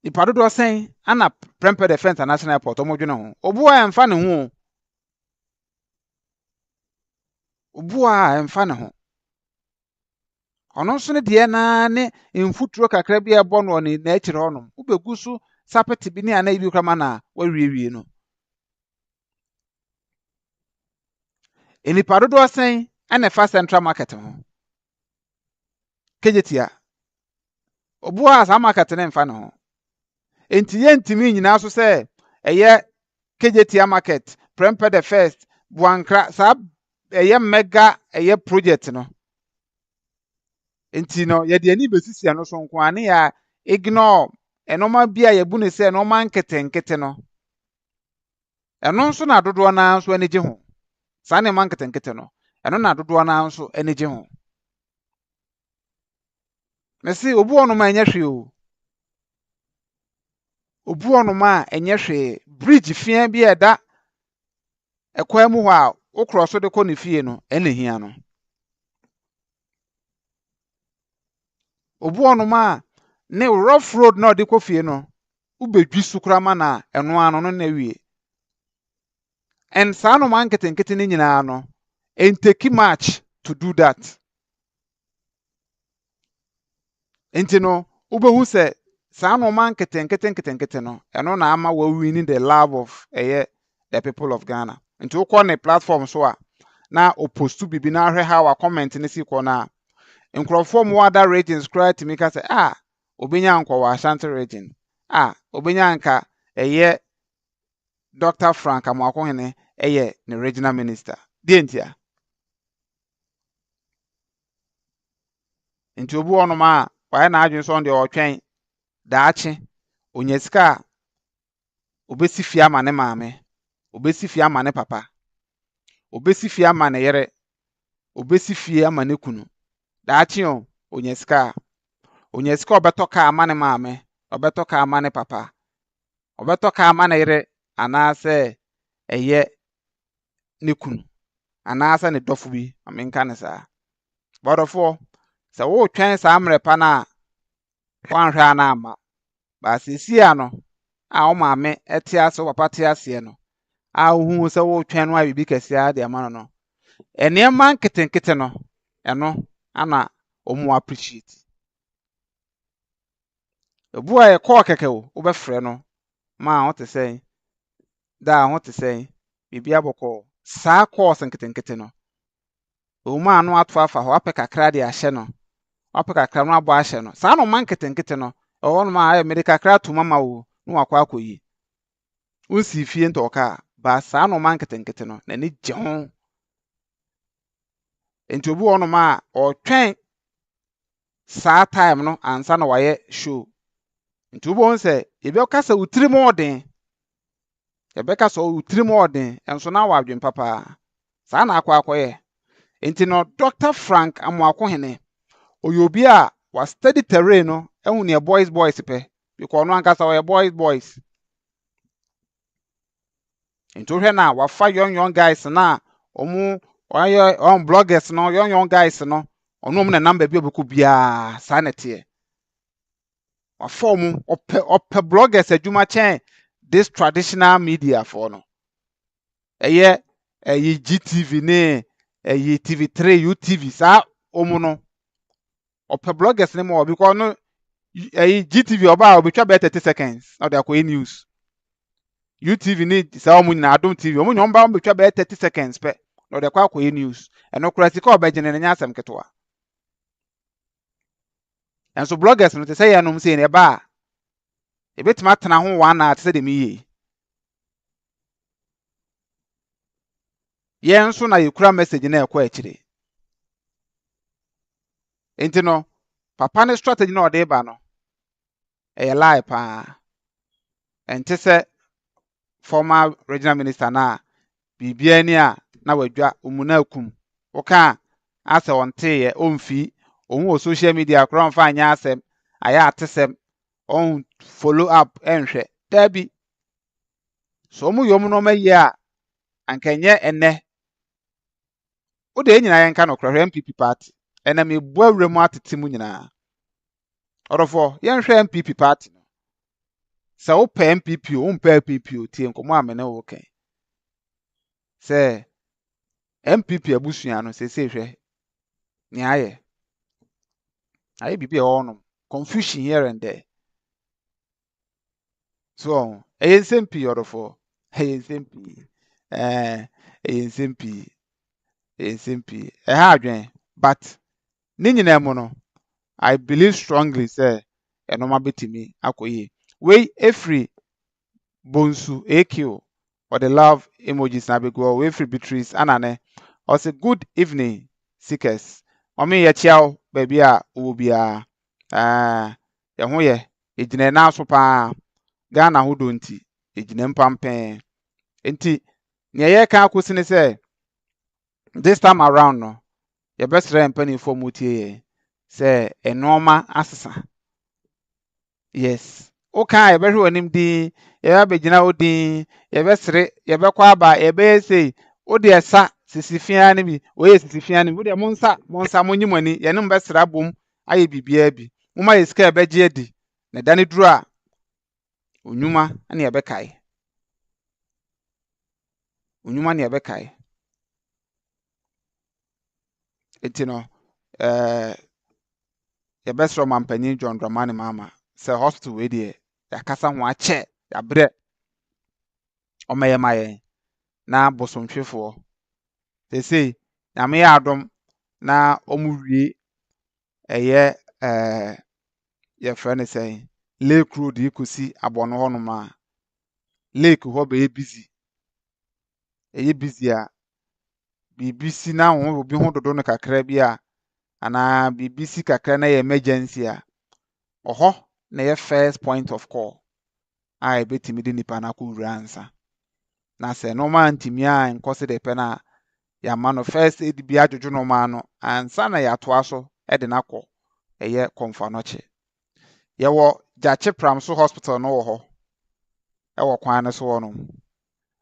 nipa do say ana Prempeh the first international airport omo dwene ho obu a emfa ne ho obu a emfa ne ho ono nso ne de na ne mfuturo kakra bi ebo no ne na akire honom ubegusu sapeti bi ne ana ibi krama na wawie no enipa do say ana fa central market ho kejetia obu a sa market ne mfa ne ho enti ye ntimi nyina so say eye kejetia market Prempeh the first buankra sa eye mega eye project no enti no ye de ani besisi ano so nko ane ya ignore enoma bia ye bu ne say enoma nkete no eno nso na dodo na nso ani gye ho sa ne man nkete no eno na dodo na nso ani gye ho mesi obu onoma enye hwe o obu onoma enye hwe bridge fia bi eda ekwa mu ho a wo cross de ko ne fie no ene hia no obu onoma ne rough road na de ko fie no ubedwi sukura ma na eno ano no na wie and sa no man nkete ni nyina no and take much to do that enti no ubehu se sa no man nkete no eno na ama we winning the love of the people of Ghana enti wo ko ne platform so a na opostu bibi na hwe ha wa comment ne si ko na nkrofo mo other regions cry to me ka say obenya nkwa wa Ashanti region obenya nka Dr. Frank Amakohene ne regional minister die ntia nti obu onoma wa na adwen so de otwen daache onyesika obesi fie ama ne maame obesi fie ama ne papa obesi fie ama ne yere obesi fie ama ne kunu daache onyesika obeto ka ama ne maame obeto ka ama ne papa obeto ka ama ne yere anase ne kunu anase ne dofo bi amenka ne saa bodofo se wo twen saa mrepa na wanhwe ana ama ba sisi ano wo maame etiase wo papa tiase no hu se wo twen no a bibi kese de ama no enema nkete no eno ana omo appreciate obu a call keke wo be frɛ no ma ho te sɛn da ho te sɛn bibi abɔkɔ saa course nkete no o ma no ato afa ho apɛ kakra de ahyɛ no apɛ kakra no abɔ ahyɛ no saa no man nkete no o no ma medical kakra to mama wo no akɔ akɔyi unsi fie ntɔka ba saa no man nkete no na ni gye ho enti obu ono ma o twɛn saa time no ansa na waye show nti obu on sɛ ebe kasa utiri mo den ebe kasa utiri mo den enso na wadwen papa saa na akɔ akɔyɛ Enti no Dr. Frank Amwakohene oyobi a was study terrain no ehun ne boys pe because no ankasa we boys. Enti ohwe na wafa young guys na omu on bloggers no young guys no ono mu na number bi obeku bia sa nete wafa omu ope bloggers adwuma chen this traditional media for no eye GTV ne TV3 UTV sa omu no ope bloggers ne mo because no GTV oba obetwa be 30 seconds na dey akọ news UTV ni sa omu na Addo TV omu nyomba betwa be 30 seconds pe na dey akọ news eno kura sika obegene ne nyasem ketwa enso bloggers no te say yanom say ne ba ebetima tena ho wa na te say de miye yen so na yekura message na ekọ akire enti no papa ne strategy na ode ba no lie pa enti say former regional minister na bibia ni a na wadwa omuna akum oka ase wonte ye omfi ohun social media kron fa anya asem aya atesem on follow up enhwe dabi so mu yom no maye a ankenye enne o de nyina yen ka no kro MPP party ena me bo awremu atetimu nyina orofo yen hwe MPP party no se wo pe MPP o mpe MPP o tie nkomo amene wo ken se MPP abusua no se hwe ni aye bibi e wono confusion here and there so ensempi orofo ensempi ensempi ha adwen but ni nyina mu no I believe strongly say enoma betimi akoye we every bonsu AQ or the love emojis na begwo we free Beatrice anane or say good evening seekers omi ye chiao baby a wo bia ye ho ye ejine na so pa Ghana ho do nti ejine mpampen nti ne ye ka akosi ne say this time around no ye best mpani for mutie ye say enoma asesa yes okay ye behwe onim di ye abegina odin ye besre ye bekwa aba ye be say odi esa sisifia ne bi oye sisifia ne bi odi monsa monyimani ye ne mbesra bom aye bibia bi moma ye sika ebeje adi ne dane duru a onyuma na ye bekai onyuma na ye bekai etino ye besro mampanyin John Dramani mama say hospital we dey yakasa ho ache yabre omaye maye na bosomtwefo they say nyame adom na omuwie eye ye friend say lake road ikosi abono hono ma lake ho be busy eye busy a BBC na ho obi ho dodo no kakra bi a ana BBC kakra na emergency a oho na ye first point of call a betimi de nipa na ko wura ansa na se no man timi a nkose de pe na ya mano first aid bi adwojo no ma no ansa na ya to aso e de nakọ eye komfa no che ye wo Jache Pram so hospital no wo ho e wo kwan ne so wo no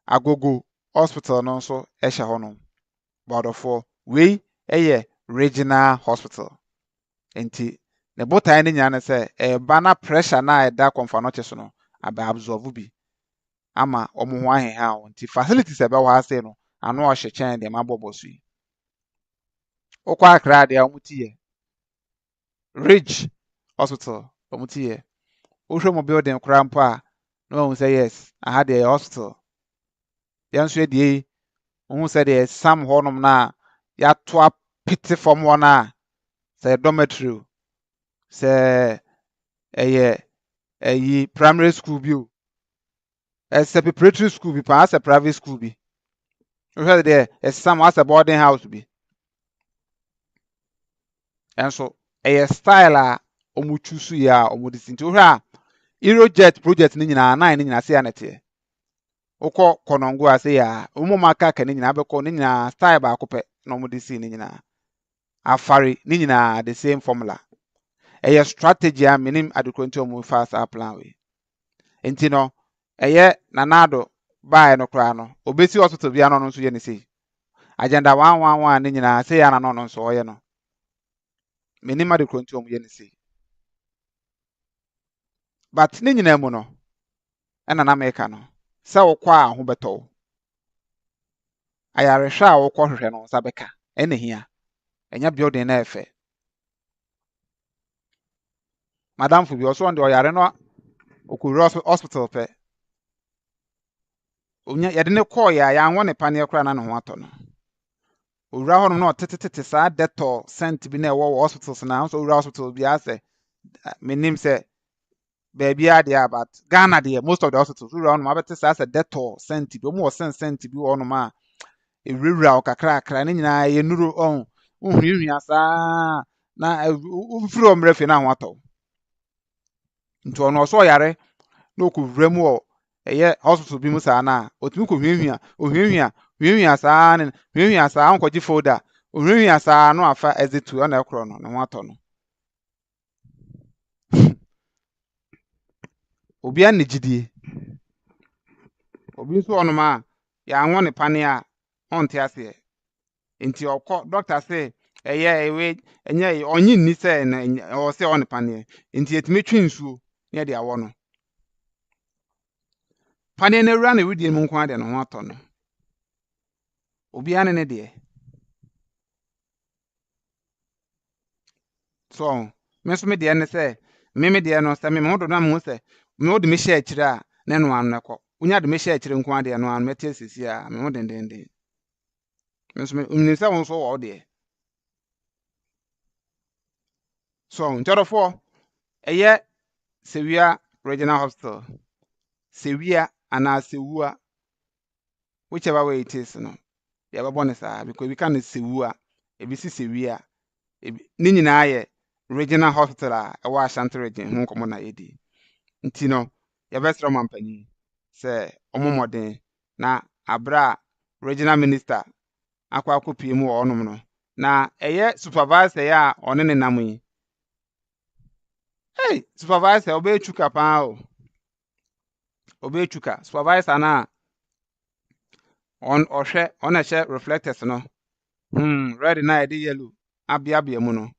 Agogo hospital no so e hye ho no bodofo we eye regional hospital enti ne botan ne nya ne se e bana pressure na e da komfa no che so no aba absorb bi ama omo ho aheha enti facilities e be wo ase no ano o hye chen de mabobosu yi okwa akra de omutie Ridge hospital omutie ohwe mo building kra mpo a no one say yes I had a hospital yanso edie ohun say there some honom na ya to apete from one a say dormitory say eye primary school bi o say preparatory school bi pa say private school bi ohwe there some as a boarding house bi enso style a omu chusu ya omu disinti ohwe a Aerojet project ni nyina na ni nyina se ya nete ukọ konongo ase ya omu maka ka ni nyina bekọ ni nyina style ba akopẹ no mo de see ni nyina afare ni nyina the same formula eye strategy a minim adekonti omo fa sa plan we enti no eye nanado buy no kra no obesi hospital bia no nso ye ni sei agenda 111 ni nyina sei ya na no nso oye no minim adekonti omo ye ni sei but ni nyina mu no ena na meka no se wokwa ho beto ayarehwe a wokọ hwehwe no sa beka ene hia enya building na efe madam fu bi oso on de oyare no okuru hospital pe onya yede ne call ya anwo ne pane kra na ho ato no owura ho no na otetetete sa detol cent bi na ewo hospitals na so owura hospital bi ase menim se baby ade about Ghana there most of the hospitals owura ho no mabete sa ase detol cent bi omo cent bi wo no ma ewura okakra akra ne nyina ye nuru on uhwiihwia sa na ufiri omrefe na ho ato nti ono so yare na okuvra mu o eye hospital bi mu sa na otumi ko hwiihwia sa ne hwiihwia sa ankoji folder hwiihwia sa no afa ezitu na ekro no ne ho ato no obi an gidie obi so ono ma ya anwo ne pane a onte ase nti okọ doctor say eye ewe enye onyi ni se na o se on pane nti etumi twi nsuo ne de awo no pane na wura na widie mu nko ade no ho ato no obi an ne de so me so me de ne se me de no se me hodo na mo se me hodo me share kire a ne no an nekọ unya de me share kire nko ade no an mete sisi a me hodo ndende me so me se won so wo de so ntorofo eye Sewua Regional Hospital Sewua ana Sewua whichever way it is no ya ba bonus because we can Sewua ebisi Sewua ni nyina ye regional hospital a ewa Ashanti region ho komo na yedi nti no ya besro mampani se omomoden na abra regional minister akwa akopie mu onum no na eye supervisor ya one ne nam yi hey supervisor obechuka pa o obechuka supervisor na on ohwe on ehye reflectors no red na edi yellow abia mu no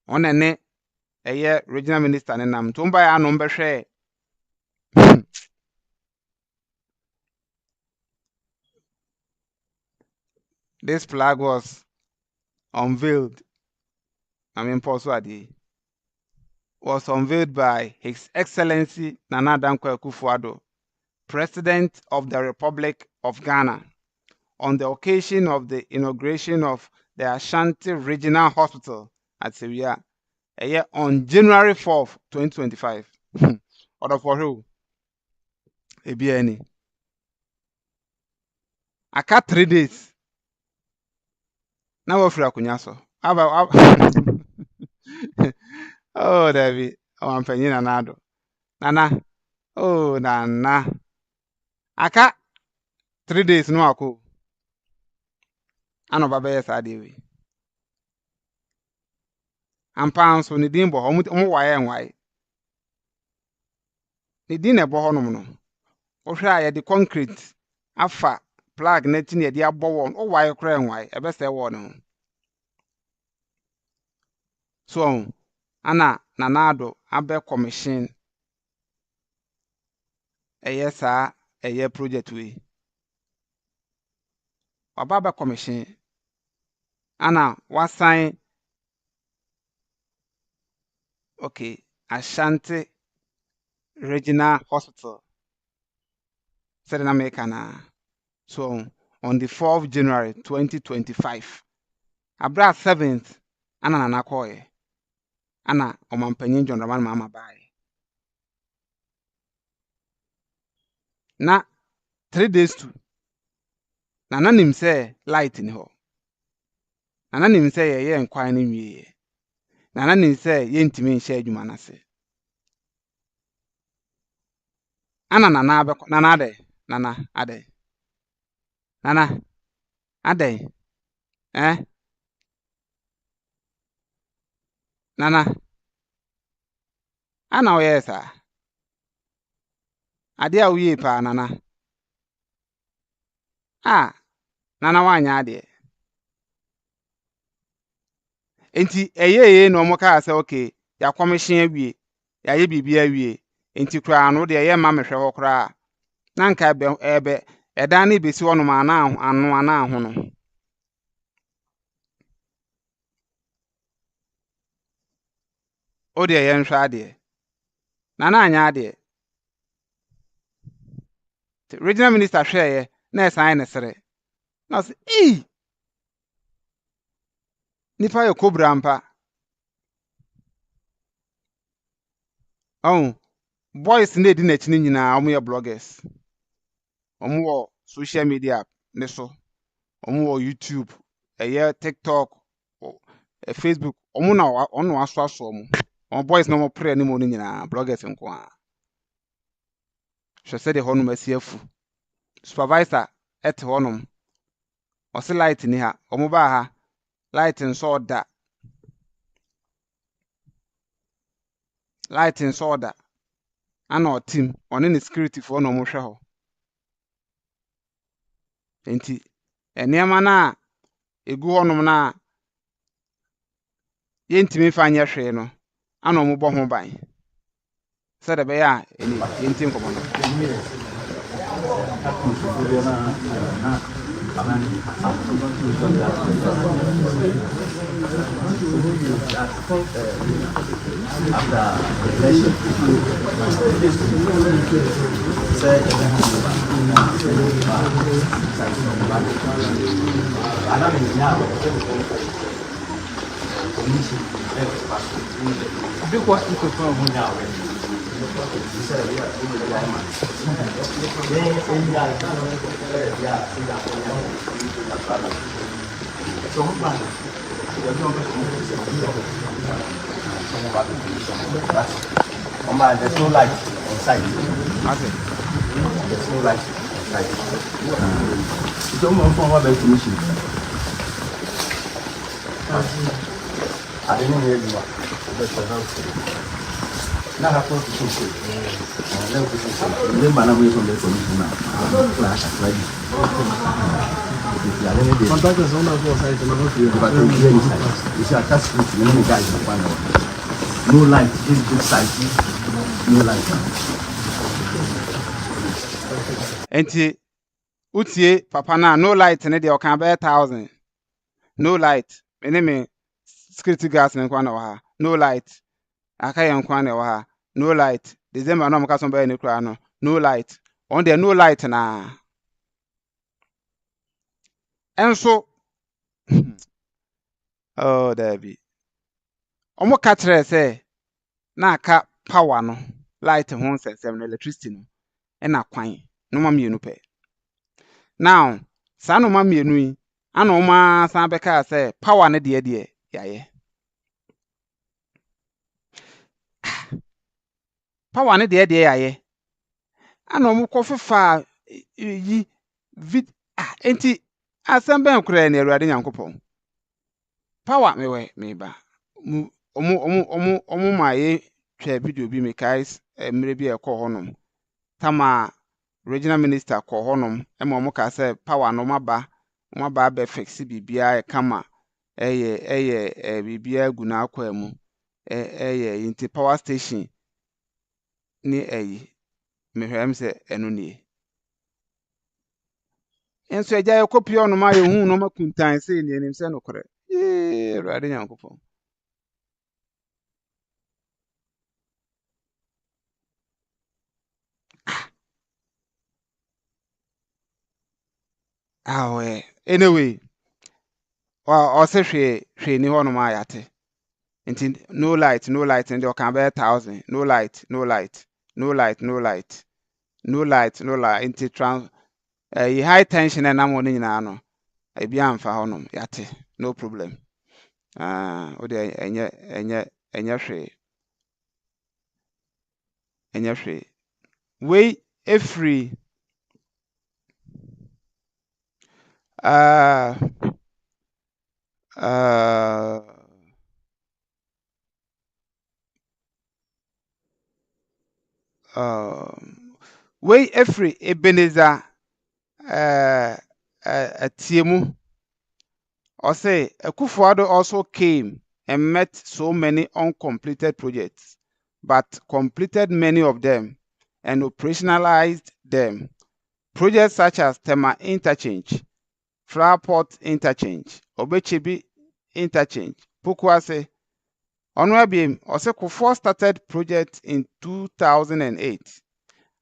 on ne eye regional minister ne nam tumba ya no mbehwe this flag was unveiled was unveiled by His Excellency Nana Dankwa Akufo-Addo, President of the Republic of Ghana, on the occasion of the inauguration of the Ashanti Regional Hospital at Sewua, on January 4th, 2025. Order for who? Ebiani. Aka 3 days. Now we're free so. Oh, David. Oh, I'm penny Nana. Nana. Oh, Nana. Aka 3 days no ako. Ano baba yes adewe. Ampa so ne din bo omo waye enwaye. Ne din na bo honom no. Wo hwe a ye de concrete afa plug na ti ne ye de abọ won. O waye kra enwaye ebese wo no. So ana Nanado abe commission sa project we. Ọba commission ana wasan okay Ashanti Regional Hospital said in America na so on the 4th January 2025 abra 7th ana nana koye ana omampanyin John Roman mama bae na 3 days to nana nim say light ni ho nana nim say ye nkwan ni wie nana nim say ye ntimi nhye adwuma na se ana nana abekọ nana ade nana Nana, ana oyɛ saa. Ade a woyɛ pa nana. Nana wanya ade. Enti ɛyɛ no mo ka sɛ okay, ya commission awie, ya yɛ biribi awie. Enti kura no de ɛyɛ ma mehwɛ hɔ kura. Na nka ɛbɛ ɛdan ne besi hɔ no ma na ano ana ho no. O de ɛyɛ nhwɛ ade. Nana anya ade. Regional minister hwɛɛ na ɛsan ne sere. Na sɛ nipa yɛ kobra mpa. Boys na edi n'akyi nyinaa ɔmo yɛ bloggers. Ɔmo wɔ social media ne so. Ɔmo wɔ YouTube, ɛyɛ TikTok, Facebook. Ɔmo na ɔno aso ɔmo. Ɔmo boys na ɔmo pre ne mo no nyinaa bloggers nko a. Hwɛ sɛ de hɔ nom asi afu. Supervisor ɛte hɔ nom. Ɔse light ni ha. Ɔmo baa ha. Light nso ɔda. Light nso ɔda. Ana ɔtim. Ɔne ne security fo na ɔmo hwɛ hɔ. Enti nneɛma na egu hɔ nom na yɛntimi fa nyɛ hwee no. Ana ɔmo bɔ ho ban. Sɛ de bɛyɛ a yɛnti nkɔmɔ no. There's no light on site. Okay. There's no light on site. Don't want from what commission. I didn't hear you. Now I have to say. Remember now we from the commission now. Flash ready. Contact us on our site and not here. But here inside. You see a task force, many guys in one. No light, this good site. No light. Enti utie papa na no light ne de okan be 1000. No light. Me security guards ne kwa na wa ha. No light. Aka ye nkwa na wa ha. No light. December no mka so be ne kura no. No light. On there no light na. Enso oh David. Omo ka kire se na aka power no light ho nsensem no electricity no e na kwan no ma mienu pe. Now sa no ma mienu yi ana o ma san be ka se power ne de yaye. Power ne de yaye. Ana o mo kofifa yi vid enti asem ben kura na Awurade Nyankopon. Power me ba. Omo ma ye hwɛ video bi me guys mire bi ekɔ hɔnom. Tama regional minister kɔ hɔnom e ma omo ka sɛ power no maba be fix bibia e kama ɛyɛ bibia gu na akɔ mu ɛyɛ inti power station ni me hwɛm sɛ ɛno nie. Enso agya yɛ kɔpie ɔnom ayɛ hu no makuntan sɛ ni anim sɛ no korɛ. Awurade Nyankopɔn. Anyway, ɔsɛ hwɛ ni hɔ no ma yate. Nti no light and you can be 1000. No light. Nti high tension and am on nyina no. E bia amfa hɔ no yate. No problem. O de enye hwɛ. We every we every Ebenezer Tiemu Osei Akufo-Addo also came and met so many uncompleted projects, but completed many of them and operationalized them. Projects such as Tema Interchange, Fraport Interchange, Obechebi Interchange, Pukwase, Onwabiem Osei started project in 2008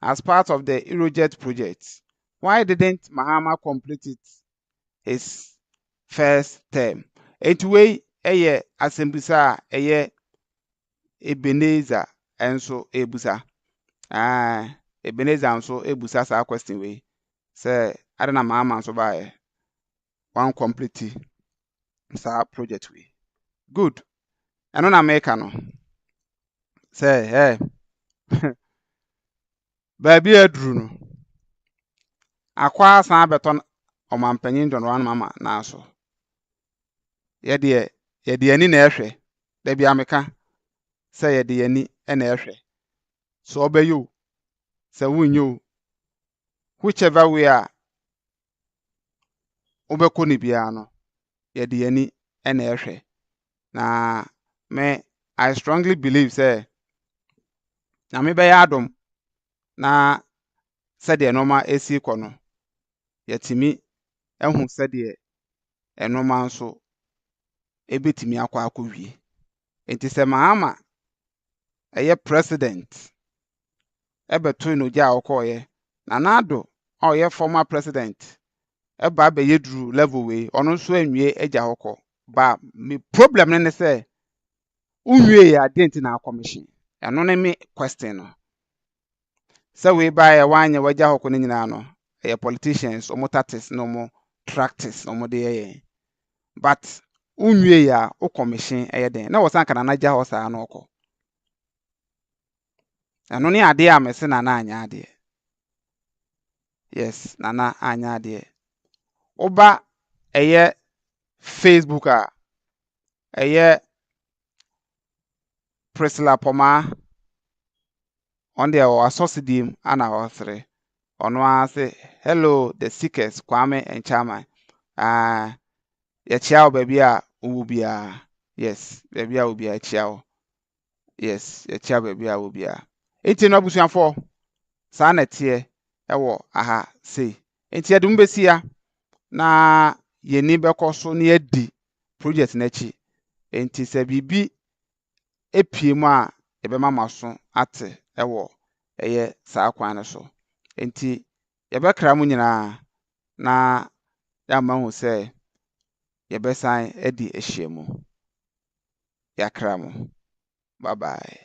as part of the Eurojet project. Why didn't Mahama complete it his first term? Anyway, asembisa Ebenezer enso ebusa. Ebenezer enso ebusa sa question we. Say adana Mahama nso ba one complete sa project we. Good. Ano na make no. Say Baby aduru no. Akwa san beton omampanyin don wan mama na so. Yede ani na ehwe. Da bia meka say yede ani na ehwe. So obeyo. Say wunyo. Whichever way obeko ni bia no. Yede ani na ehwe. Na me I strongly believe say na me be adom na sede normal esi kɔ no. Yetimi ehu sede enoma nso ebetimi akwa akɔwie. Enti se Mahama president ebeto no gya okoye na Addo former president eba be yedru level we ono nso anwie agya hokɔ ba me problem ne se unwie ya denti na commission eno ne me question no se we ba ya wanya wagya hokɔ ne nyina no politicians omo tactics no mo practice no mo de but unwie ya o commission den na wosan kana na gya ho saa no okɔ eno ne ade a mese na anya ade. Yes, nana anya ade. Oba Facebook Priscilla Poma on the associateam ana osre ono say hello the seekers Kwame and Chama chiao baby a ubia. Yes, baby a ubia chiao. Yes, chiao baby a ubia. Enti no abusuafo saa na tie ewo aha sei. Enti adum besia na yeni beko so na edi project na chi. Enti se bibi epiemu a ebema maso ate ewo saa kwan no so. Enti yebekra mu nyina na ya ma hu se yebesan edi ehyiemu. Yakra mu. Bye bye.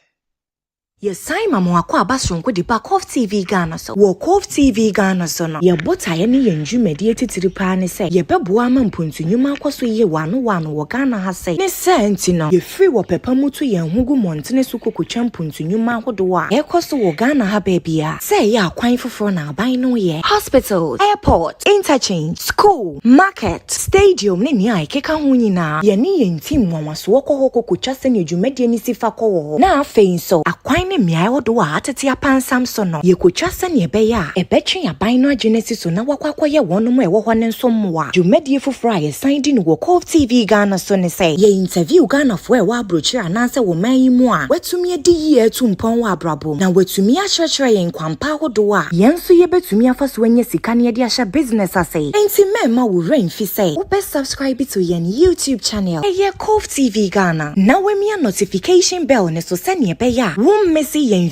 Yes, Simon Mwako Abasronko di pa COVTVGHANA so. Wo COVTVGHANA so no. Ye bota ye ni yenju mediate tiripa ne se. Ye bebo ama mpuntu nyuma akwaso ye wano wo Ghana ha se. Ne se enti no. Ye free wo pepa mutu ye hugu montene su kokotwa mpuntu nyuma ahodo a. Ye kwaso wo Ghana ha bebia. Se ye akwan foforo na aban no ye. Hospitals, airport, interchange, school, market, stadium ne ni ai keka ho nyina. Ye ni yenti mwanwaso wo kokotwa se ne dwumade ni sifa kɔ wo. Na afei so akwan ne miai wodo a atete apansam so no ye kotwa se ne ebe ya ebetwe aban no agenesi so na wakwakoye wonom e wo ho ne nso mmoa dwumadie foforo a ye san di no wo COVTVGHANA so ne se ye interview Ghana fo e wa abrochi ananse wo man yi mu a watumi edi yi atumpon wa abrabo na watumi ahyerehye ye nkwampa wodo a ye nso ye betumi afaso anya sika ne de ahye business ase enti memma wo renfi se wo be subscribe to ye YouTube channel ye COVTVGHANA na we mia notification bell ne so se ne ebe ya wo Messi yen